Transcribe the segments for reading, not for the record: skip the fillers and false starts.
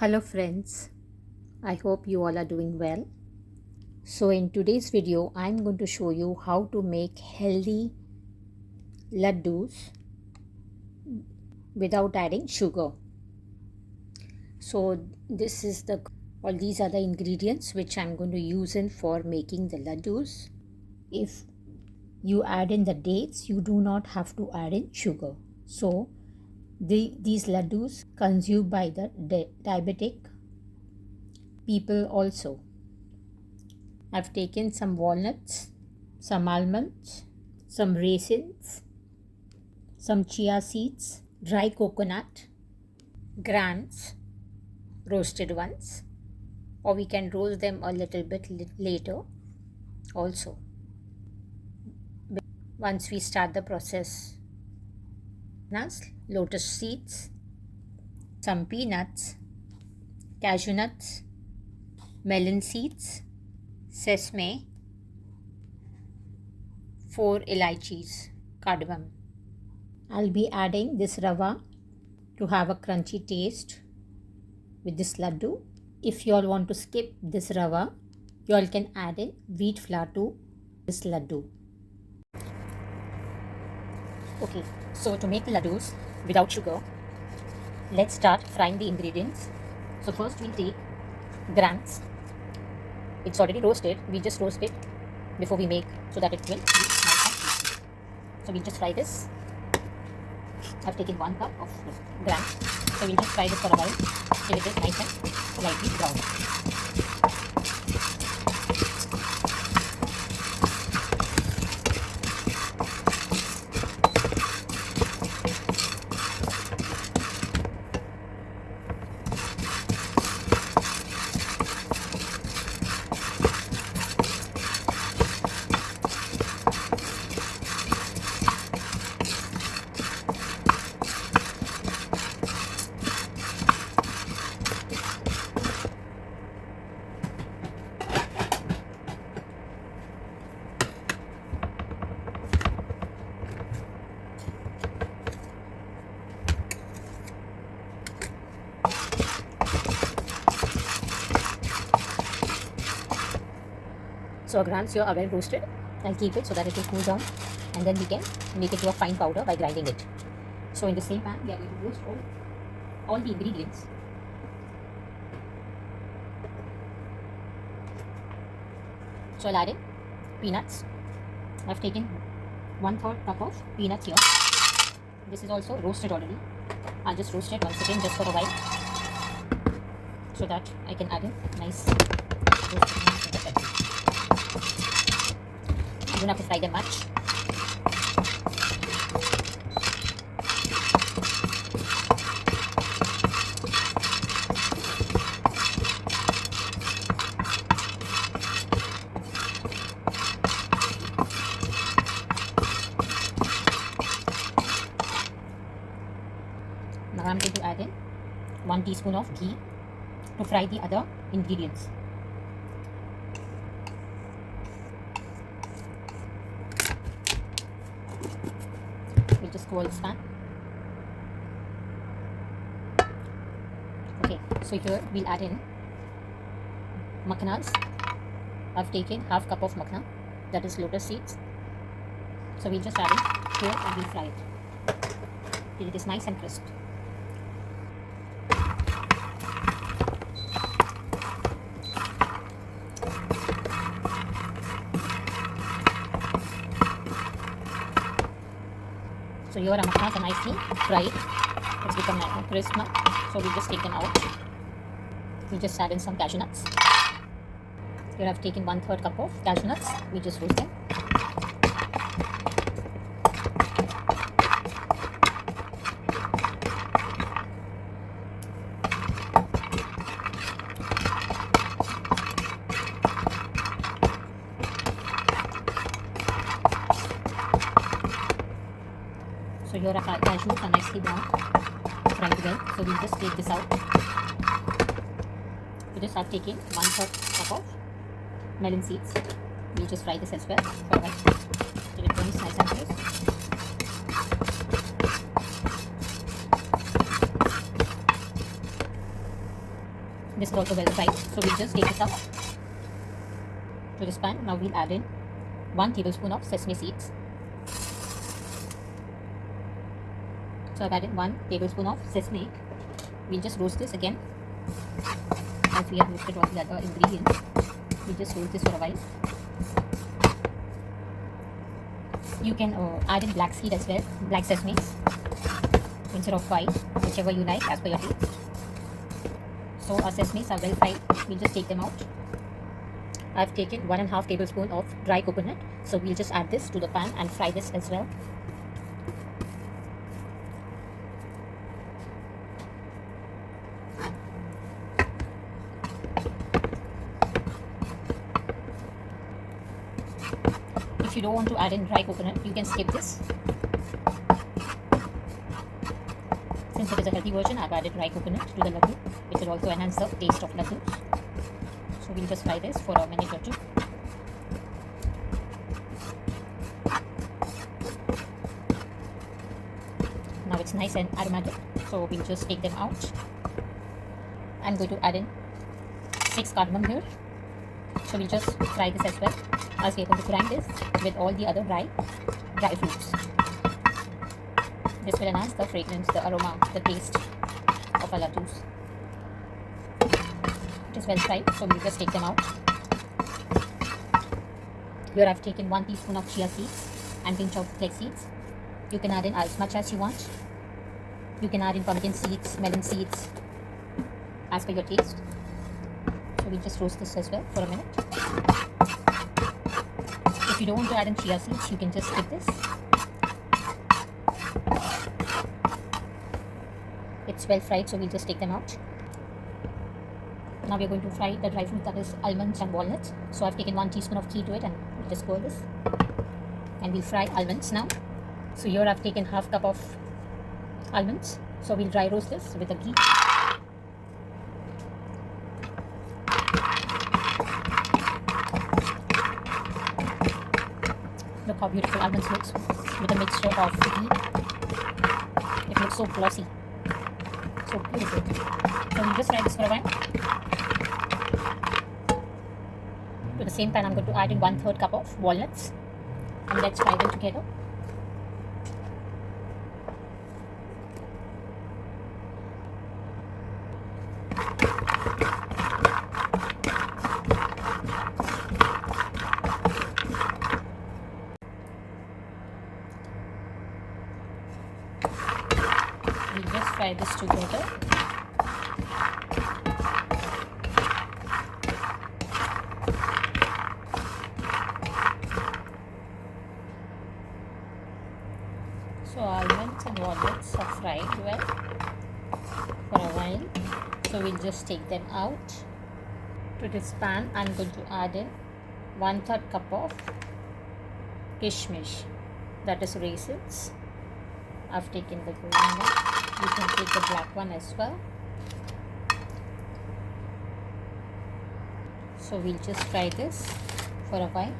Hello friends, I hope you all are doing well. So in today's video, I'm going to show you how to make healthy laddus without adding sugar. So these are the ingredients which I'm going to use in for making the laddus. If you add in the dates, you do not have to add in sugar. So these laddus consumed by the diabetic people also. I've taken some walnuts, some almonds, some raisins, some chia seeds, dry coconut, grains, roasted ones, or we can roast them a little bit later also. Once we start the process, lotus seeds, some peanuts, cashew nuts, melon seeds, sesame, 4 elaichis, cardamom. I'll be adding this rava to have a crunchy taste with this laddu. If you all want to skip this rava, you all can add in wheat flour to this laddu. Okay, so to make the laddus without sugar, let's start frying the ingredients. So first we'll take grains. It's already roasted. We just roast it before we make so that it will be nice and crispy. So we'll just fry this. I've taken 1 cup of gram. So we'll just fry this for a while till it is nice and lightly brown. So our grams here are well roasted. I'll keep it so that it will cool down and then we can make it to a fine powder by grinding it. So in the same pan, we are going to roast all the ingredients. So I'll add in peanuts. I've taken 1/3 cup of peanuts here. This is also roasted already. I'll just roast it once again just for a while so that I can add in nice roasted peanuts in the pepper. You don't have to fry them much. Now I'm going to add in 1 teaspoon of ghee to fry the other ingredients. We'll just cool this pan. Okay, so here we'll add in makhnas. I've taken 1/2 cup of makhna, that is lotus seeds. So we'll just add it here and we'll fry it till it is nice and crisp. So here our makhnas are nicely fried. It's become nice crisp now. So we just take them out. We just add in some cashew nuts. Here I've taken 1/3 cup of cashew nuts. We just roast them. So here our cashews are nicely brown, fried well. So we'll just take this out. For this I've taken 1/3 cup of melon seeds. We'll just fry this as well for a while till it becomes nice and crisp. This is also well fried. So we'll just take this out to this pan. Now we'll add in 1 tablespoon of sesame seeds. So I've added 1 tablespoon of sesame. We'll just roast this again. As we have roasted all the other ingredients, we'll just roast this for a while. You can add in black seed as well, black sesame instead of white, whichever you like as per your taste. So our sesames are well fried. We'll just take them out. I've taken 1.5 tablespoon of dry coconut. So we'll just add this to the pan and fry this as well. If you don't want to add in dry coconut, you can skip this. Since it is a healthy version, I've added dry coconut to the laddu, which will also enhance the taste of laddus. So we'll just fry this for a minute or two. Now it's nice and aromatic, so we'll just take them out. I'm going to add in 6 cardamom here. So we'll just fry this as well, as we are going to grind this with all the other dry fruits. This will enhance the fragrance, the aroma, the taste of our laddus. It is well fried, so we'll just take them out. Here I've taken 1 teaspoon of chia seeds and pinch of flax seeds. You can add in as much as you want. You can add in pumpkin seeds, melon seeds, as per your taste. So we'll just roast this as well for a minute. If you don't want to add in chia seeds, you can just skip this. It's well fried, so we'll just take them out. Now we're going to fry the dry fruit, that is almonds and walnuts. So I've taken 1 teaspoon of ghee to it and we'll just pour this. And we'll fry almonds now. So here I've taken half cup of almonds. So we'll dry roast this with the ghee. Look how beautiful almonds looks with a mixture of ghee. It looks so glossy, so beautiful. So we'll just fry this for a while. To the same pan, I'm going to add in 1/3 cup of walnuts, and let's fry them together. We'll just fry this together. So almonds and walnuts are fried well for a while. So we'll just take them out. To this pan, I'm going to add in 1/3 cup of kishmish, that is raisins. I've taken the green one. You can take the black one as well. So we'll just fry this for a while.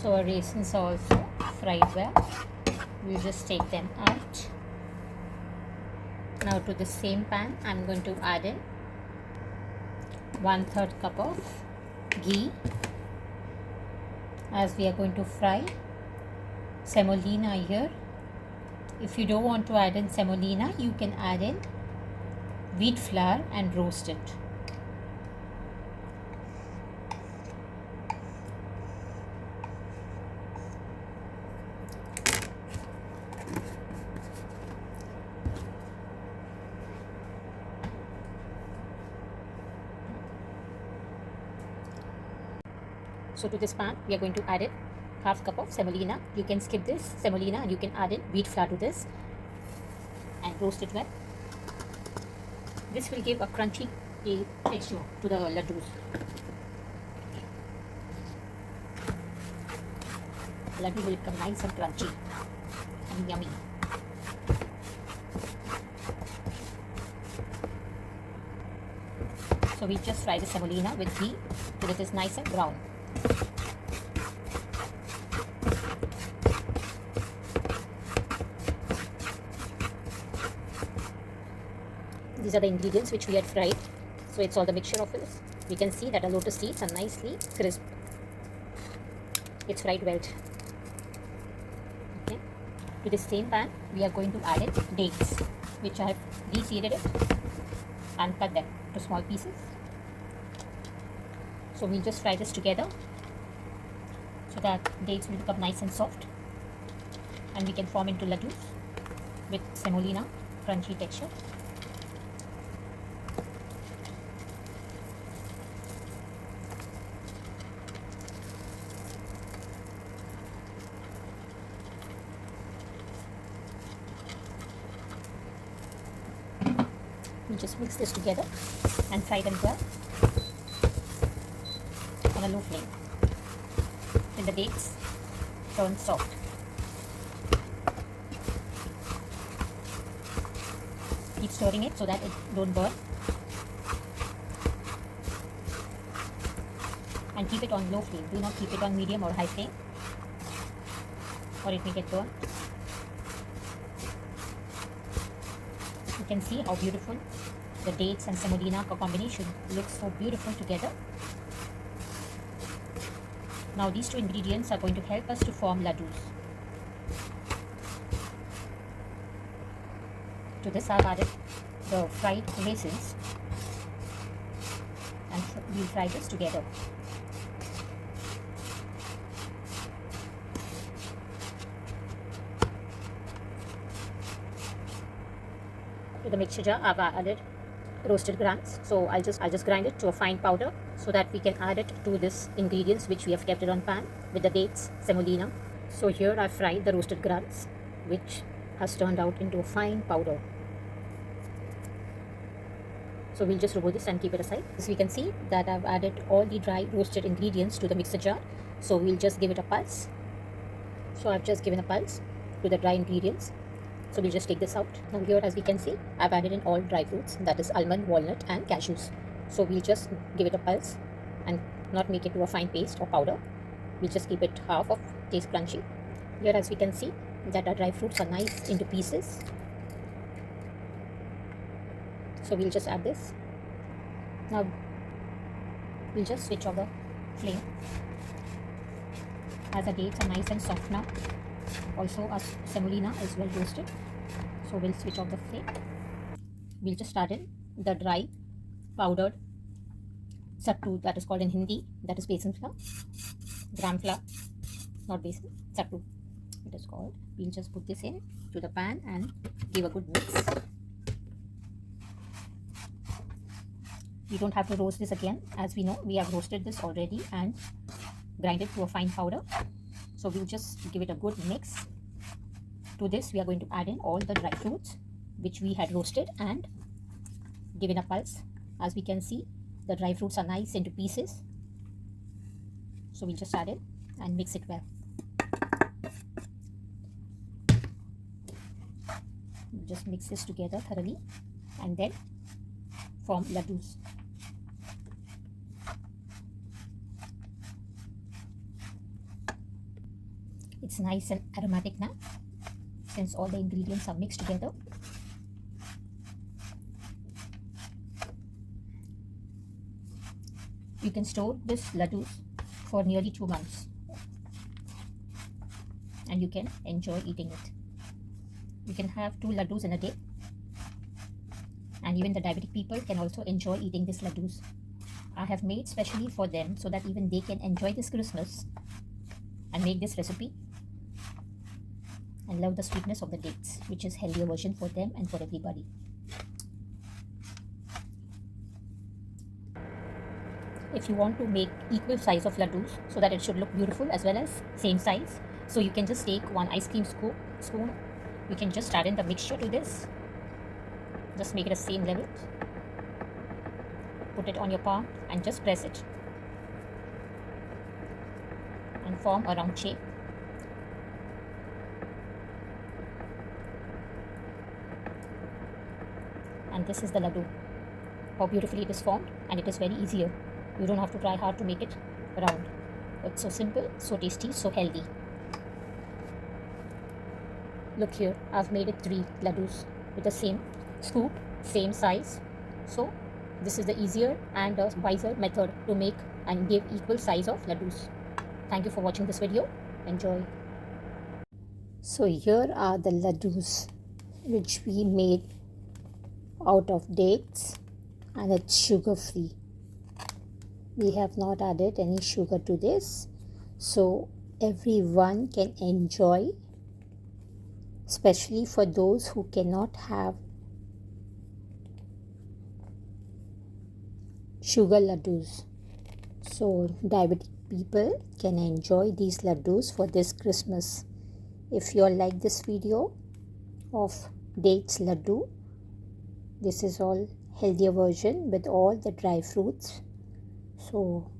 So our raisins are also fried well. We just take them out. Now to the same pan, I'm going to add in 1/3 cup of ghee, as we are going to fry semolina here. If you don't want to add in semolina, you can add in wheat flour and roast it. So to this pan, we are going to add in half cup of semolina. You can skip this semolina and you can add in wheat flour to this and roast it well. This will give a crunchy texture to the laddus. Laddu will become nice and crunchy and yummy. So we just fry the semolina with ghee till it is nice and brown. These are the ingredients which we had fried. So it's all the mixture of this. We can see that the lotus seeds are nicely crisp. It's fried well. Okay. To this same pan, we are going to add in dates, which I have de-seeded it and cut them to small pieces. So we'll just fry this together so that dates will become nice and soft and we can form into laddus with semolina crunchy texture. We just mix this together and fry them well on a low flame till the dates turn soft. Keep stirring it so that it don't burn, and keep it on low flame. Do not keep it on medium or high flame or it may get burned. You can see how beautiful the dates and semolina combination looks so beautiful together. Now these two ingredients are going to help us to form laddus. To this I have added the fried raisins and we'll fry this together. To the mixture jar, I've added roasted grains. So I'll just grind it to a fine powder so that we can add it to this ingredients which we have kept it on pan with the dates, semolina. So here I fried the roasted grains, which has turned out into a fine powder. So we'll just roll this and keep it aside. As we can see that I've added all the dry roasted ingredients to the mixer jar. So we'll just give it a pulse. So I've just given a pulse to the dry ingredients. So we'll just take this out. Now here, as we can see, I've added in all dry fruits, that is almond, walnut and cashews. So we'll just give it a pulse and not make it to a fine paste or powder. We'll just keep it half of taste crunchy. Here, as we can see, that our dry fruits are nice into pieces. So we'll just add this. Now we'll just switch off the flame as the dates are nice and soft now. Also our semolina is well roasted. So we'll switch off the flame. We'll just add in the dry powdered sattu, that is called in Hindi, that is besan flour, gram flour, not besan, sattu it is called. We'll just put this in to the pan and give a good mix. We don't have to roast this again, as we know we have roasted this already and grind it to a fine powder. So we'll just give it a good mix. To this we are going to add in all the dry fruits which we had roasted and given a pulse. As we can see, the dry fruits are nice into pieces. So we'll just add it and mix it well. We'll just mix this together thoroughly and then form laddus. It's nice and aromatic now since all the ingredients are mixed together. You can store this laddus for nearly 2 months and you can enjoy eating it. You can have 2 laddus in a day, and even the diabetic people can also enjoy eating this laddus. I have made specially for them so that even they can enjoy this Christmas and make this recipe and love the sweetness of the dates, which is healthier version for them and for everybody. if you want to make equal size of laddus so that it should look beautiful as well as same size, so you can just take one ice cream spoon. You can just add in the mixture to this. Just make it the same level. Put it on your palm and just press it and form a round shape. And this is the laddu. How beautifully it is formed, and it is very easier. You don't have to try hard to make it round. It's so simple, so tasty, so healthy. Look here, I've made it 3 laddus with the same scoop, same size. So this is the easier and a wiser method to make and give equal size of laddus. Thank you for watching this video. Enjoy. So here are the laddus which we made out of dates, and it's sugar free. We have not added any sugar to this, so everyone can enjoy, especially for those who cannot have sugar laddus. So diabetic people can enjoy these laddus for this Christmas. If you all like this video of dates laddu, this is all healthier version with all the dry fruits. So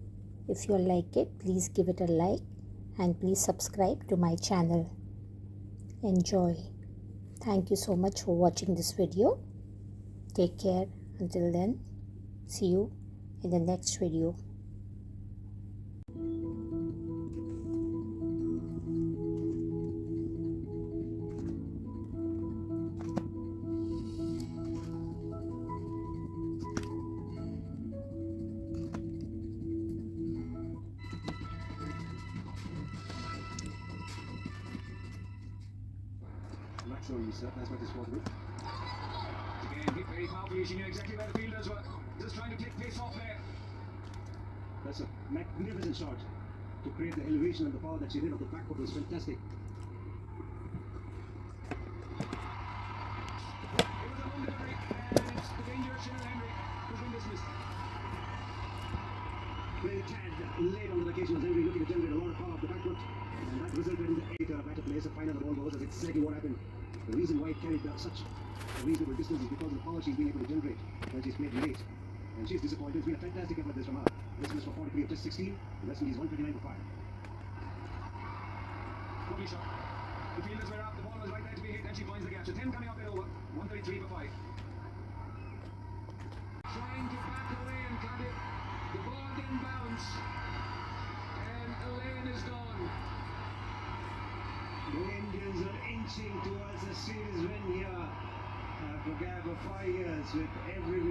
if you all like it, please give it a like and please subscribe to my channel. Enjoy. Thank you so much for watching this video. Take care. Until then, see you in the next video. Right, so you, sir. That's what this was. Again, hit very powerfully. She knew exactly where the fielders were. Just trying to take pace off there. That's a magnificent shot to create the elevation and the power that she did on the back foot was fantastic. It was a long delivery, and it's the dangerous Cheryl Henry who's been dismissed. Played a tad late on the occasion as Henry looking to generate a lot of power off the back foot, and that resulted in the 8 batter players to find out the ball goes. That's exactly what happened. The reason why it carried such a reasonable distance is because of the power she's been able to generate when she's played late. And she's disappointed. It's been a fantastic effort this from her. Dismissed for 43 of just 16. The West Indies 129 for 5. Lovely shot. The fielders were up. The ball was right there to be hit, and she finds the gap. So 10 coming up and over. 133 for 5. Trying to back away and cut it. The ball didn't bounce. And Elaine is gone. The Indians are inching towards a series win here after a gap of 5 years with every